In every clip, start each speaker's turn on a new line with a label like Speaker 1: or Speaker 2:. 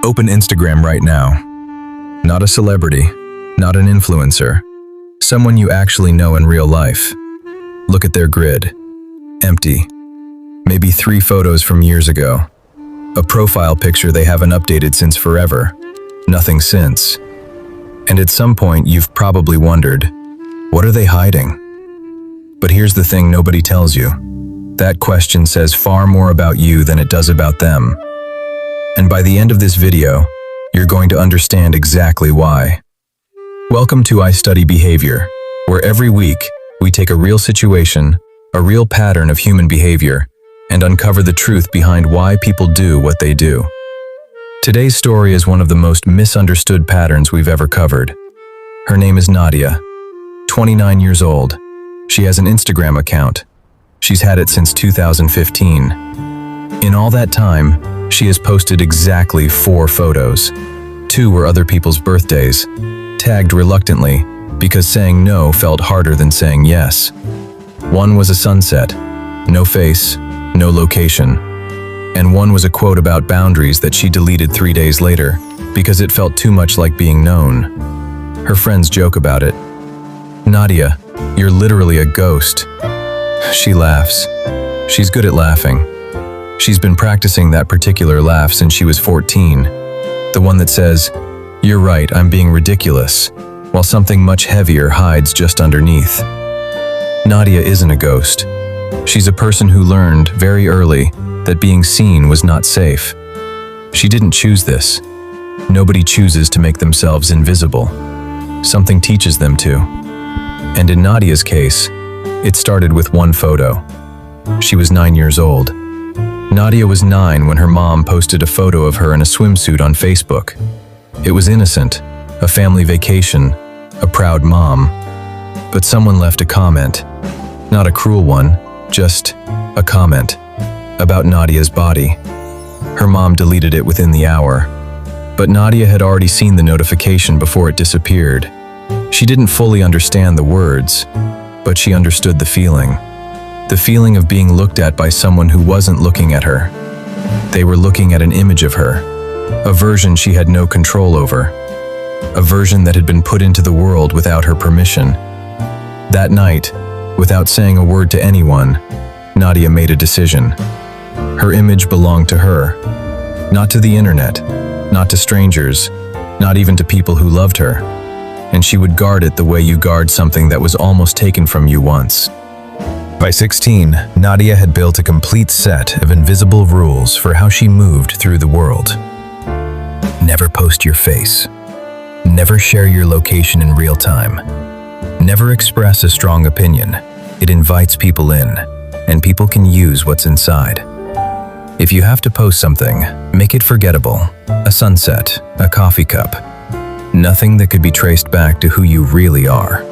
Speaker 1: Open Instagram right now. Not a celebrity, not an influencer, someone you actually know in real life. Look at their grid. Empty. Maybe 3 photos from years ago. A profile picture they haven't updated since forever. Nothing since. And at some point you've probably wondered, what are they hiding? But here's the thing nobody tells you. That question says far more about you than it does about them. And by the end of this video, you're going to understand exactly why. Welcome to I Study Behavior, where every week we take a real situation, a real pattern of human behavior, and uncover the truth behind why people do what they do. Today's story is one of the most misunderstood patterns we've ever covered. Her name is Nadia, 29 years old. She has an Instagram account. She's had it since 2015. In all that time, she has posted exactly 4 photos. 2 were other people's birthdays, tagged reluctantly because saying no felt harder than saying yes. 1 was a sunset, no face, no location. And 1 was a quote about boundaries that she deleted 3 days later because it felt too much like being known. Her friends joke about it. "Nadia, you're literally a ghost." She laughs. She's good at laughing. She's been practicing that particular laugh since she was 14. The one that says, "You're right, I'm being ridiculous," while something much heavier hides just underneath. Nadia isn't a ghost. She's a person who learned very early that being seen was not safe. She didn't choose this. Nobody chooses to make themselves invisible. Something teaches them to. And in Nadia's case, it started with 1 photo. She was 9 years old. Nadia was 9 when her mom posted a photo of her in a swimsuit on Facebook. It was innocent, a family vacation, a proud mom. But someone left a comment. Not a cruel one, just a comment about Nadia's body. Her mom deleted it within the hour. But Nadia had already seen the notification before it disappeared. She didn't fully understand the words, but she understood the feeling. The feeling of being looked at by someone who wasn't looking at her. They were looking at an image of her, a version she had no control over, a version that had been put into the world without her permission. That night, without saying a word to anyone, Nadia made a decision. Her image belonged to her, not to the internet, not to strangers, not even to people who loved her. And she would guard it the way you guard something that was almost taken from you once. By 16, Nadia had built a complete set of invisible rules for how she moved through the world. Never post your face. Never share your location in real time. Never express a strong opinion. It invites people in, and people can use what's inside. If you have to post something, make it forgettable. A sunset, a coffee cup. Nothing that could be traced back to who you really are.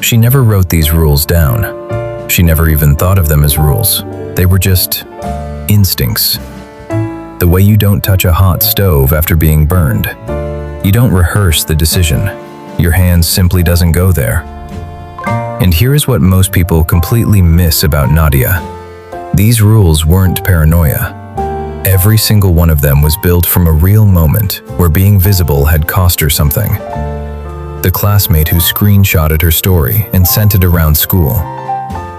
Speaker 1: She never wrote these rules down. She never even thought of them as rules. They were just instincts. The way you don't touch a hot stove after being burned. You don't rehearse the decision. Your hand simply doesn't go there. And here is what most people completely miss about Nadia. These rules weren't paranoia. Every single one of them was built from a real moment where being visible had cost her something. The classmate who screenshotted her story and sent it around school.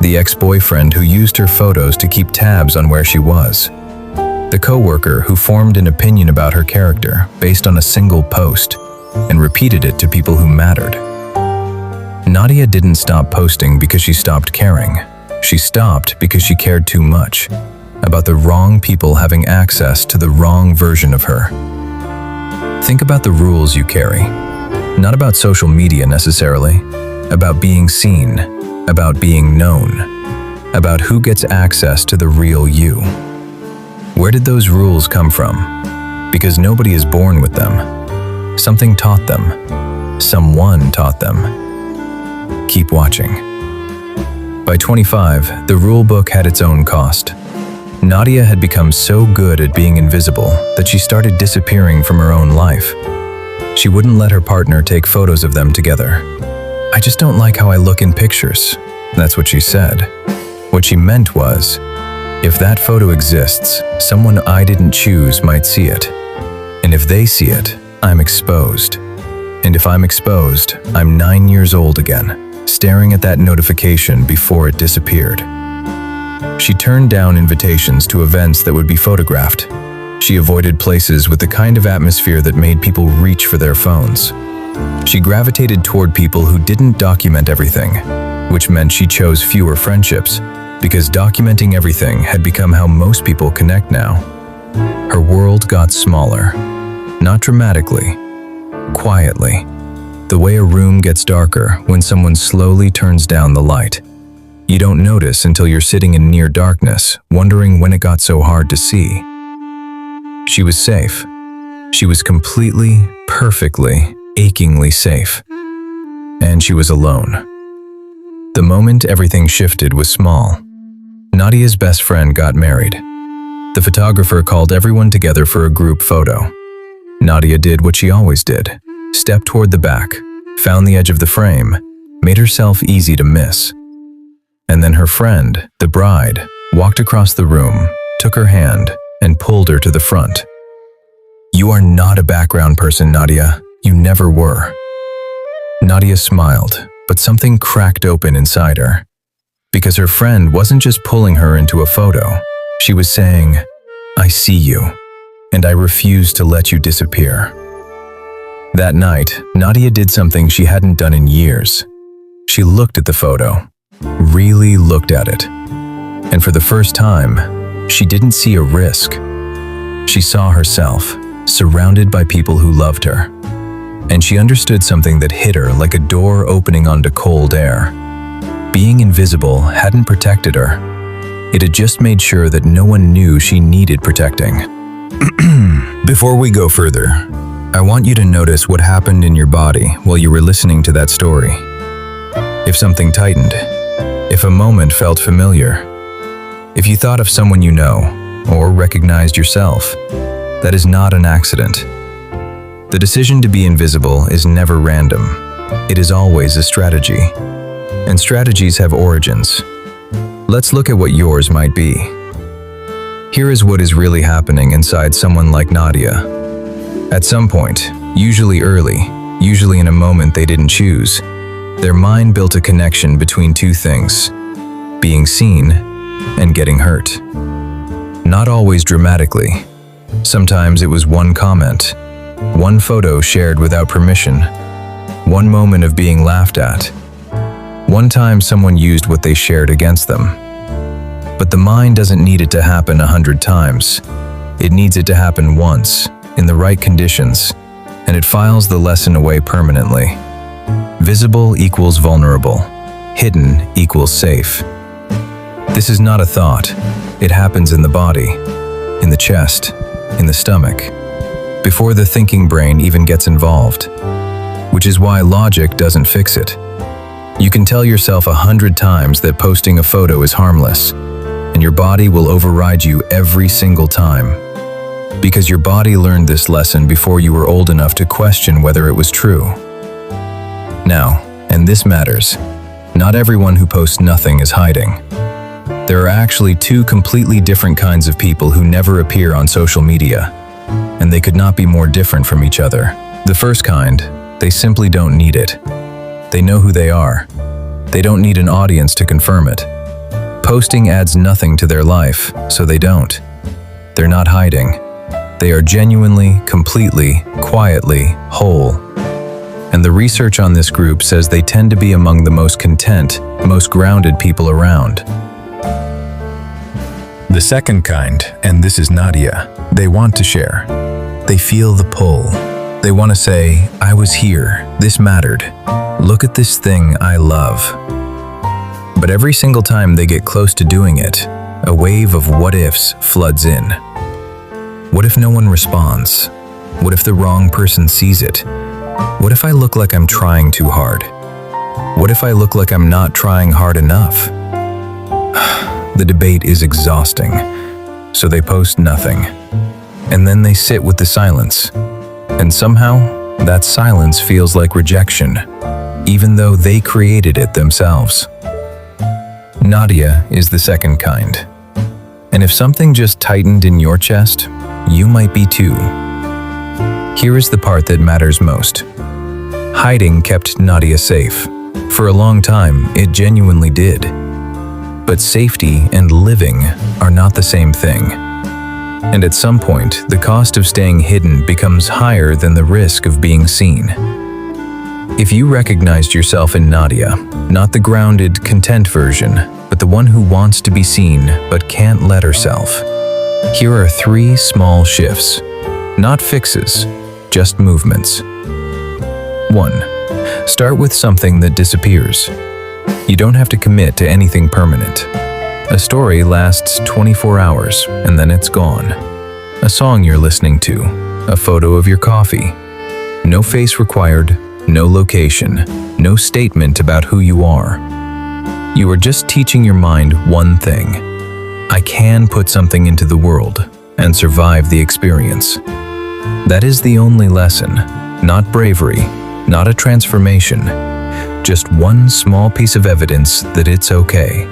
Speaker 1: The ex-boyfriend who used her photos to keep tabs on where she was. The coworker who formed an opinion about her character based on a single post and repeated it to people who mattered. Nadia didn't stop posting because she stopped caring. She stopped because she cared too much about the wrong people having access to the wrong version of her. Think about the rules you carry. Not about social media necessarily, about being seen, about being known, about who gets access to the real you. Where did those rules come from? Because nobody is born with them. Something taught them. Someone taught them. Keep watching. By 25, the rule book had its own cost. Nadia had become so good at being invisible that she started disappearing from her own life. She wouldn't let her partner take photos of them together. "I just don't like how I look in pictures." That's what she said. What she meant was, if that photo exists, someone I didn't choose might see it. And if they see it, I'm exposed. And if I'm exposed, I'm 9 years old again, staring at that notification before it disappeared. She turned down invitations to events that would be photographed. She avoided places with the kind of atmosphere that made people reach for their phones. She gravitated toward people who didn't document everything, which meant she chose fewer friendships, because documenting everything had become how most people connect now. Her world got smaller, not dramatically, quietly, the way a room gets darker when someone slowly turns down the light. You don't notice until you're sitting in near darkness, wondering when it got so hard to see. She was safe. She was completely, perfectly, achingly safe. And she was alone. The moment everything shifted was small. Nadia's best friend got married. The photographer called everyone together for a group photo. Nadia did what she always did. Stepped toward the back, found the edge of the frame, made herself easy to miss. And then her friend, the bride, walked across the room, took her hand, and pulled her to the front. "You are not a background person, Nadia. You never were." Nadia smiled, but something cracked open inside her. Because her friend wasn't just pulling her into a photo. She was saying, "I see you, and I refuse to let you disappear." That night, Nadia did something she hadn't done in years. She looked at the photo, really looked at it. And for the first time, she didn't see a risk. She saw herself, surrounded by people who loved her. And she understood something that hit her like a door opening onto cold air. Being invisible hadn't protected her. It had just made sure that no one knew she needed protecting. Before we go further, I want you to notice what happened in your body while you were listening to that story. If something tightened, if a moment felt familiar, if you thought of someone you know, or recognized yourself, that is not an accident. The decision to be invisible is never random. It is always a strategy. And strategies have origins. Let's look at what yours might be. Here is what is really happening inside someone like Nadia. At some point, usually early, usually in a moment they didn't choose, their mind built a connection between two things: being seen and getting hurt. Not always dramatically. Sometimes it was one comment, one photo shared without permission, one moment of being laughed at, one time someone used what they shared against them. But the mind doesn't need it to happen 100 times. It needs it to happen once, in the right conditions, and it files the lesson away permanently. Visible equals vulnerable. Hidden equals safe. This is not a thought. It happens in the body, in the chest, in the stomach, before the thinking brain even gets involved, which is why logic doesn't fix it. You can tell yourself 100 times that posting a photo is harmless, and your body will override you every single time. Because your body learned this lesson before you were old enough to question whether it was true. Now, and this matters, not everyone who posts nothing is hiding. There are actually two completely different kinds of people who never appear on social media, and they could not be more different from each other. The first kind, they simply don't need it. They know who they are. They don't need an audience to confirm it. Posting adds nothing to their life, so they don't. They're not hiding. They are genuinely, completely, quietly whole. And the research on this group says they tend to be among the most content, most grounded people around. The second kind, and this is Nadia, they want to share. They feel the pull. They want to say, "I was here, this mattered. Look at this thing I love." But every single time they get close to doing it, a wave of what-ifs floods in. What if no one responds? What if the wrong person sees it? What if I look like I'm trying too hard? What if I look like I'm not trying hard enough? The debate is exhausting. so they post nothing. And then they sit with the silence. And somehow, that silence feels like rejection, even though they created it themselves. Nadia is the second kind. And if something just tightened in your chest, you might be too. Here is the part that matters most. Hiding kept Nadia safe. For a long time, it genuinely did. But safety and living are not the same thing. And at some point, the cost of staying hidden becomes higher than the risk of being seen. If you recognized yourself in Nadia, not the grounded, content version, but the one who wants to be seen but can't let herself, here are 3 small shifts. Not fixes, just movements. 1. Start with something that disappears. You don't have to commit to anything permanent. A story lasts 24 hours and then it's gone. A song you're listening to, a photo of your coffee. No face required, no location, no statement about who you are. You are just teaching your mind one thing. I can put something into the world and survive the experience. That is the only lesson, not bravery, not a transformation, just one small piece of evidence that it's okay.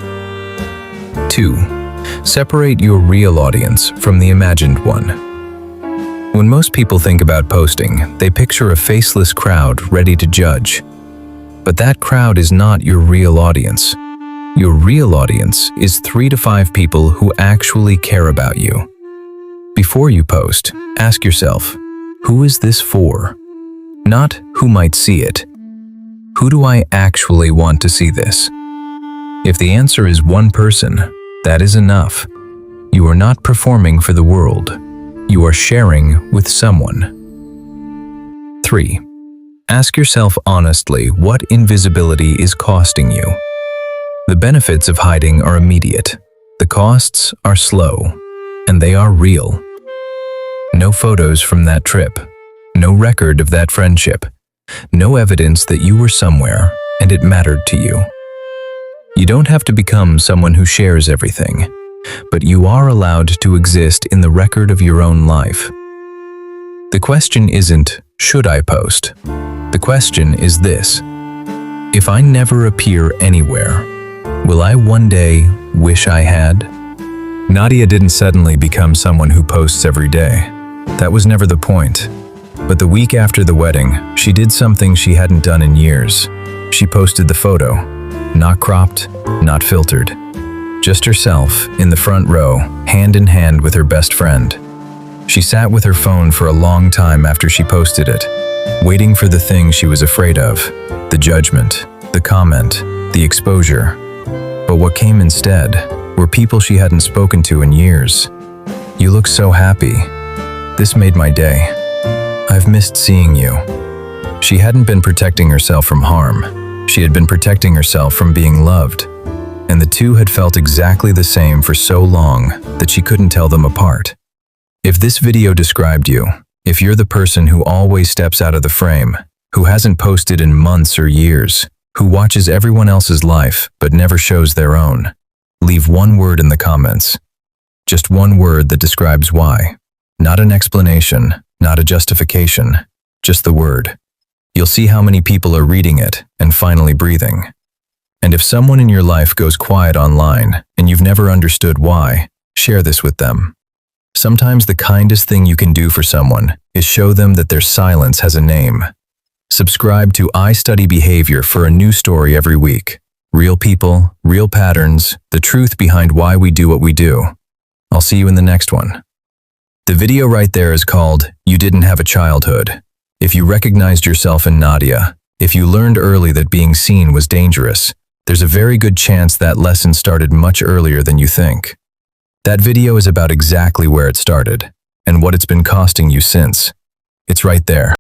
Speaker 1: 2. Separate your real audience from the imagined one. When most people think about posting, they picture a faceless crowd ready to judge. But that crowd is not your real audience. Your real audience is 3 to 5 people who actually care about you. Before you post, ask yourself, who is this for? Not who might see it. Who do I actually want to see this? If the answer is one person, that is enough. You are not performing for the world. You are sharing with someone. 3. Ask yourself honestly what invisibility is costing you. The benefits of hiding are immediate. The costs are slow, and they are real. No photos from that trip. No record of that friendship. No evidence that you were somewhere and it mattered to you. You don't have to become someone who shares everything, but you are allowed to exist in the record of your own life. The question isn't, should I post? The question is this: if I never appear anywhere, will I one day wish I had? Nadia didn't suddenly become someone who posts every day. That was never the point. But the week after the wedding, she did something she hadn't done in years. She posted the photo, not cropped, not filtered. Just herself, in the front row, hand in hand with her best friend. She sat with her phone for a long time after she posted it, waiting for the thing she was afraid of, the judgment, the comment, the exposure. But what came instead were people she hadn't spoken to in years. You look so happy. This made my day. I've missed seeing you. She hadn't been protecting herself from harm. She had been protecting herself from being loved. And the two had felt exactly the same for so long that she couldn't tell them apart. If this video described you, if you're the person who always steps out of the frame, who hasn't posted in months or years, who watches everyone else's life but never shows their own, leave one word in the comments. Just one word that describes why. Not an explanation, not a justification, just the word. You'll see how many people are reading it and finally breathing. And if someone in your life goes quiet online and you've never understood why, share this with them. Sometimes the kindest thing you can do for someone is show them that their silence has a name. Subscribe to I Study Behavior for a new story every week. Real people, real patterns, the truth behind why we do what we do. I'll see you in the next one. The video right there is called You Didn't Have a Childhood. If you recognized yourself in Nadia, if you learned early that being seen was dangerous, there's a very good chance that lesson started much earlier than you think. That video is about exactly where it started and what it's been costing you since. It's right there.